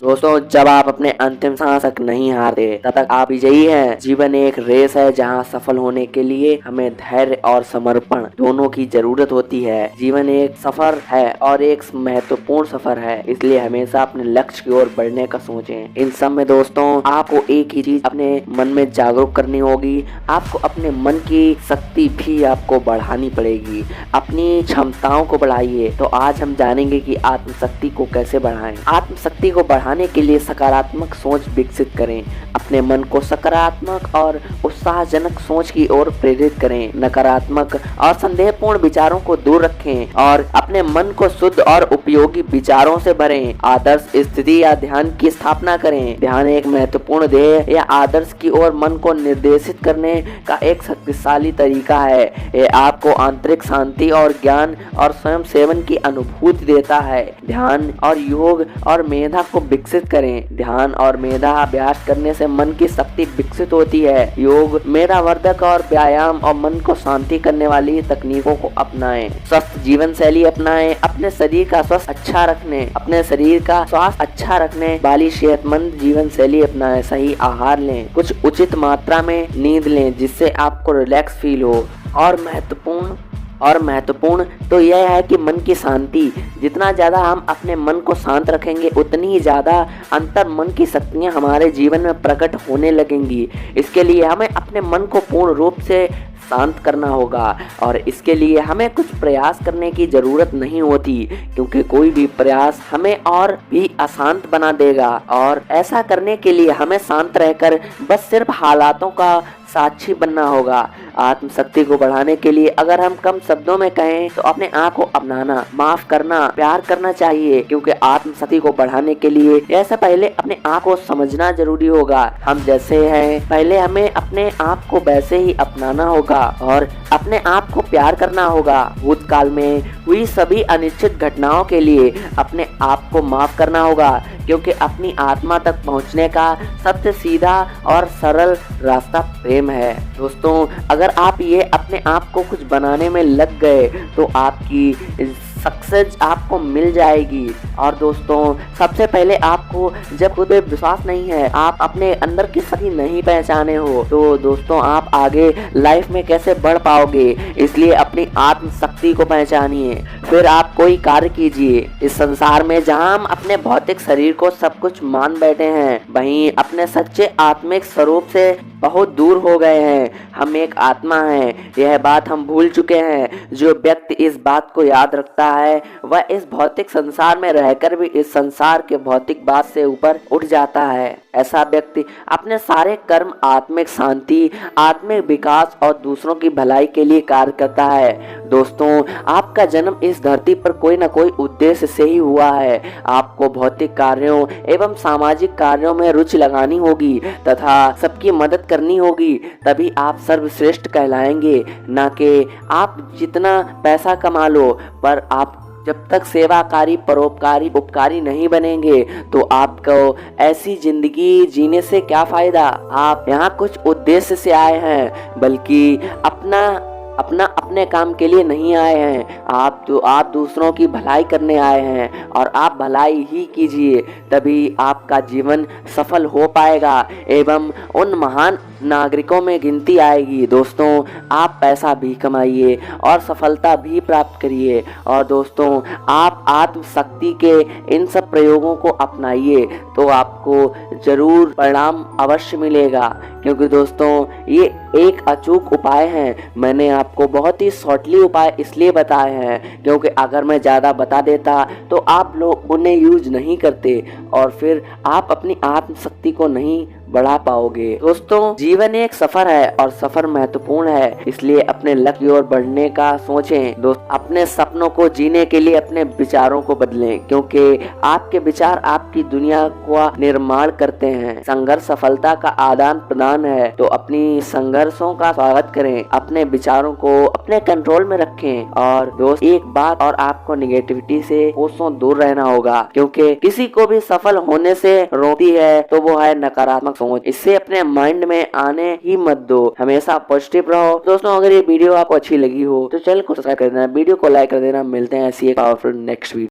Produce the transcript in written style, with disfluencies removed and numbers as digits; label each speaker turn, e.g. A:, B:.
A: दोस्तों, जब आप अपने अंतिम सांस तक नहीं हारते तब तक आप विजयी हैं। जीवन एक रेस है जहाँ सफल होने के लिए हमें धैर्य और समर्पण दोनों की जरूरत होती है। जीवन एक सफर है और एक महत्वपूर्ण सफर है, इसलिए हमेशा अपने लक्ष्य की ओर बढ़ने का सोचें। इन सब में दोस्तों, आपको एक ही चीज अपने मन में जागरूक करनी होगी। आपको अपने मन की शक्ति भी आपको बढ़ानी पड़ेगी। अपनी क्षमताओं को बढ़ाइए। तो आज हम जानेंगे कि आत्मशक्ति को कैसे बढ़ाएं। आत्मशक्ति को बढ़ाने के लिए सकारात्मक सोच विकसित करें। अपने मन को सकारात्मक और उत्साहजनक सोच की ओर प्रेरित करें। नकारात्मक और संदेहपूर्ण विचारों को दूर रखें और अपने मन को शुद्ध और उपयोगी विचारों से भरें। आदर्श स्थिति या ध्यान की स्थापना करें। ध्यान एक महत्वपूर्ण ध्येय या आदर्श की ओर मन को निर्देशित करने का एक शक्तिशाली तरीका है। ये आपको आंतरिक शांति और ज्ञान और स्वयं सेवन की अनुभूति देता है। ध्यान और योग और मेधा को विकसित करें। ध्यान और मेधा अभ्यास करने से मन की शक्ति विकसित होती है। योग, मेधावर्धक और व्यायाम और मन को शांति करने वाली तकनीकों को अपनाएं। स्वस्थ जीवन शैली अपनाएं। अपने शरीर का स्वास्थ्य अच्छा रखने वाली सेहतमंद जीवन शैली अपनाएं। सही आहार लें। कुछ उचित मात्रा में नींद लें जिससे आपको रिलैक्स फील हो। और महत्वपूर्ण तो यह है कि मन की शांति। जितना ज़्यादा हम अपने मन को शांत रखेंगे उतनी ही ज़्यादा अंतर मन की शक्तियाँ हमारे जीवन में प्रकट होने लगेंगी। इसके लिए हमें अपने मन को पूर्ण रूप से शांत करना होगा और इसके लिए हमें कुछ प्रयास करने की ज़रूरत नहीं होती, क्योंकि कोई भी प्रयास हमें और भी अशांत बना देगा। और ऐसा करने के लिए हमें शांत रहकर बस सिर्फ हालातों का साक्षी बनना होगा। आत्मशक्ति को बढ़ाने के लिए अगर हम कम शब्दों में कहें तो अपने आप को अपनाना, माफ करना, प्यार करना चाहिए, क्योंकि आत्मशक्ति को बढ़ाने के लिए ऐसा पहले अपने आप को समझना जरूरी होगा। हम जैसे हैं पहले हमें अपने आप को वैसे ही अपनाना होगा और अपने आप को प्यार करना होगा। भूतकाल में हुई सभी अनिश्चित घटनाओं के लिए अपने आप को माफ करना होगा, क्योंकि अपनी आत्मा तक पहुंचने का सबसे सीधा और सरल रास्ता प्रेम है। दोस्तों, अगर आप ये अपने आप को कुछ बनाने में लग गए तो आपकी सक्सेस आपको मिल जाएगी। और दोस्तों, सबसे पहले आपको जब खुद पे विश्वास नहीं है, आप अपने अंदर की शक्ति नहीं पहचाने हो, तो दोस्तों आप आगे लाइफ में कैसे बढ़ पाओगे। इसलिए अपनी आत्मशक्ति को पहचानिए, फिर आप कोई कार्य कीजिए। इस संसार में जहां हम अपने भौतिक शरीर को सब कुछ मान बैठे हैं, वहीं अपने सच्चे आत्मिक स्वरूप से बहुत दूर हो गए हैं। हम एक आत्मा हैं, यह बात हम भूल चुके हैं। जो व्यक्ति इस बात को याद रखता है वह इस भौतिक संसार में रहकर भी इस संसार के भौतिक बात से ऊपर उठ जाता है। ऐसा व्यक्ति अपने सारे कर्म आत्मिक शांति, आत्मिक विकास और दूसरों की भलाई के लिए कार्य करता है। दोस्तों, आपका जन्म इस धरती पर कोई न कोई उद्देश्य से ही हुआ है। आपको भौतिक कार्यों एवं सामाजिक कार्यों में रुचि लगानी होगी तथा सबकी मदद करनी होगी, तभी आप सर्वश्रेष्ठ कहलाएंगे। ना कि आप जितना पैसा कमा लो, पर आप जब तक सेवाकारी, परोपकारी, उपकारी नहीं बनेंगे तो आपको ऐसी जिंदगी जीने से क्या फायदा। आप यहाँ कुछ उद्देश्य से आए हैं, बल्कि अपने काम के लिए नहीं आए हैं। आप दूसरों की भलाई करने आए हैं और आप भलाई ही कीजिए, तभी आपका जीवन सफल हो पाएगा एवं उन महान नागरिकों में गिनती आएगी। दोस्तों, आप पैसा भी कमाइए और सफलता भी प्राप्त करिए। और दोस्तों, आप आत्मशक्ति के इन सब प्रयोगों को अपनाइए तो आपको जरूर परिणाम अवश्य मिलेगा, क्योंकि दोस्तों ये एक अचूक उपाय हैं। मैंने आपको बहुत ही शॉर्टली उपाय इसलिए बताए हैं क्योंकि अगर मैं ज़्यादा बता देता तो आप लोग उन्हें यूज नहीं करते और फिर आप अपनी आत्मशक्ति को नहीं बढ़ा पाओगे। दोस्तों, जीवन एक सफर है और सफर महत्वपूर्ण है, इसलिए अपने लक्ष्य की ओर बढ़ने का सोचें। दोस्त, अपने सपनों को जीने के लिए अपने विचारों को बदलें, क्योंकि आपके विचार आपकी दुनिया का निर्माण करते हैं। संघर्ष सफलता का आदान प्रदान है, तो अपनी संघर्षों का स्वागत करें। अपने विचारों को अपने कंट्रोल में रखें। और दोस्त, एक बात और, आपको निगेटिविटी से कोसों दूर रहना होगा, क्योंकि किसी को भी सफल होने से रोकती है तो वो है नकारात्मक सोच। इससे अपने माइंड में आने ही मत दो। हमेशा पॉजिटिव रहो। दोस्तों, अगर ये वीडियो आपको अच्छी लगी हो तो चैनल को सब्सक्राइब कर देना, वीडियो को लाइक कर देना। मिलते हैं ऐसी एक पावरफुल नेक्स्ट वीडियो।